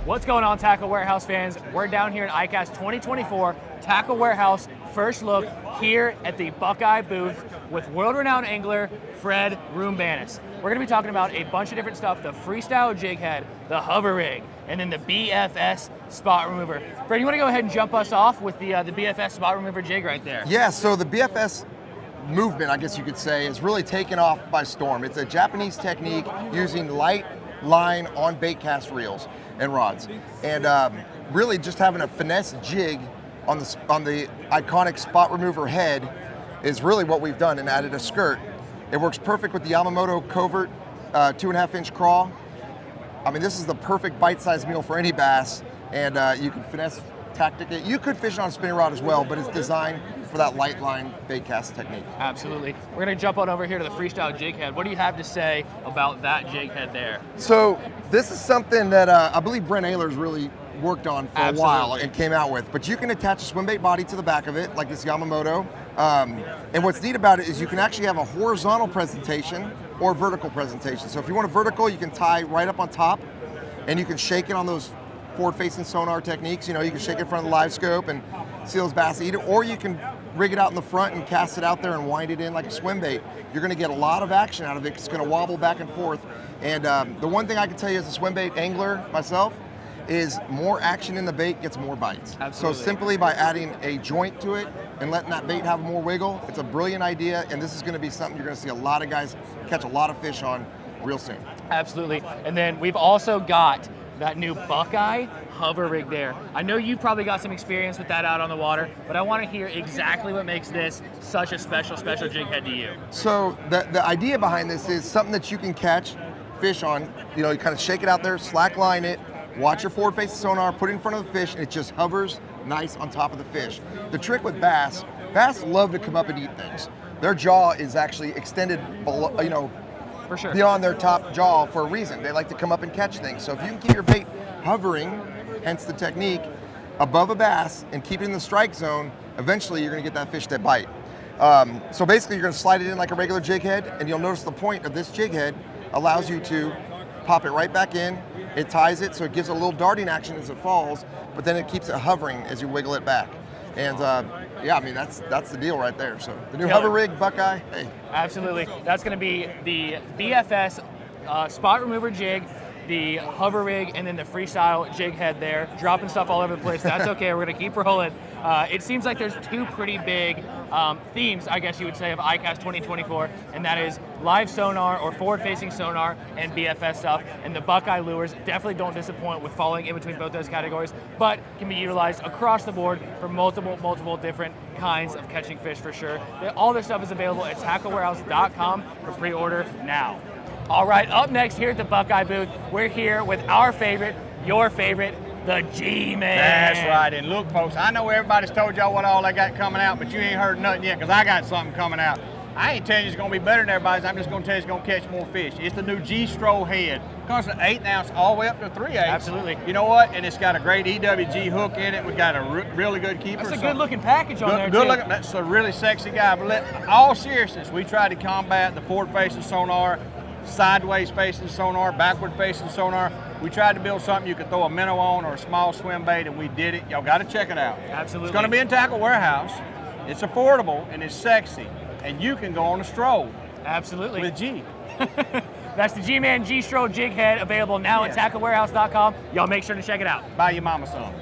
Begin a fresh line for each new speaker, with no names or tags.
What's going on, Tackle Warehouse fans? We're down here at ICAST 2024 Tackle Warehouse first look here at the Buckeye booth with world-renowned angler Fred Roumbanis. We're going to be talking about a bunch of different stuff: the Freestyle Jighead, the hover rig, and then the BFS spot remover. Fred, you want to go ahead and jump us off with the BFS spot remover jig right there?
Yeah. So the BFS movement, I guess you could say, is really taken off by storm. It's a Japanese technique using light line on bait cast reels and rods, and really just having a finesse jig on the iconic spot remover head is really what we've done, and added a skirt. It works perfect with the Yamamoto covert 2.5-inch crawl. I mean, this is the perfect bite-sized meal for any bass, and you can finesse tactic it. You could fish it on a spinning rod as well, but it's designed for that light line bait cast technique.
Absolutely. We're going to jump on over here to the Freestyle Jighead. What do you have to say about that jighead there?
So this is something that I believe Brent Ehlers really worked on for a while and came out with. But you can attach a swim bait body to the back of it, like this Yamamoto. And what's neat about it is you can actually have a horizontal presentation or vertical presentation. So if you want a vertical, you can tie right up on top, and you can shake it on those forward-facing sonar techniques. You know, you can shake it in front of the live scope and see those bass eat it, or you can rig it out in the front and cast it out there and wind it in like a swim bait. You're going to get a lot of action out of it. It's going to wobble back and forth. And the one thing I can tell you as a swim bait angler myself is more action in the bait gets more bites.
Absolutely.
So simply by adding a joint to it and letting that bait have more wiggle, it's a brilliant idea, and this is going to be something you're going to see a lot of guys catch a lot of fish on real soon.
Absolutely. And then we've also got that new Buckeye hover rig there. I know you probably got some experience with that out on the water, but I want to hear exactly what makes this such a special jighead to you.
So the idea behind this is something that you can catch fish on. You know, you kind of shake it out there, slack line it, watch your forward facing sonar, put it in front of the fish, and it just hovers nice on top of the fish. The trick with bass love to come up and eat things. Their jaw is actually extended below, you know,
for sure, beyond
their top jaw for a reason. They like to come up and catch things. So if you can keep your bait hovering, hence the technique, above a bass and keep it in the strike zone, eventually you're going to get that fish that bite. So basically you're going to slide it in like a regular jig head, and you'll notice the point of this jig head allows you to pop it right back in. It ties it, so it gives a little darting action as it falls, but then it keeps it hovering as you wiggle it back. And yeah, I mean, that's the deal right there. So the new hover rig, Buckeye, hey.
Absolutely. That's going to be the BFS spot remover jig, the hover rig, and then the Freestyle Jighead there. Dropping stuff all over the place. That's okay. We're going to keep rolling. It seems like there's two pretty big themes, I guess you would say, of ICAST 2024, and that is live sonar or forward-facing sonar and BFS stuff. And the Buckeye lures definitely don't disappoint with falling in between both those categories, but can be utilized across the board for multiple different kinds of catching fish for sure. All this stuff is available at tacklewarehouse.com for pre-order now. All right, up next here at the Buckeye booth, we're here with our favorite, your favorite, the G-Man.
That's right, and look folks, I know everybody's told y'all what all they got coming out, but you ain't heard nothing yet, because I got something coming out. I ain't telling you it's going to be better than everybody's, I'm just going to tell you it's going to catch more fish. It's the new G-Stroll head. It comes from 1/8 ounce all the way up to 3/8.
Absolutely.
You know what? And it's got a great EWG hook in it. We got a really good keeper.
That's a good looking package on there,
good
too.
looking. That's a really sexy guy. But all seriousness, we tried to combat the forward facing sonar, sideways facing sonar, backward facing sonar. We tried to build something you could throw a minnow on or a small swim bait, and we did it. Y'all got to check it out.
Absolutely.
It's going to be in Tackle Warehouse. It's affordable and it's sexy, and you can go on a stroll.
Absolutely.
With G.
That's the G-Man G-Stroll Jighead, available now at tacklewarehouse.com. Y'all make sure to check it out.
Buy your mama some.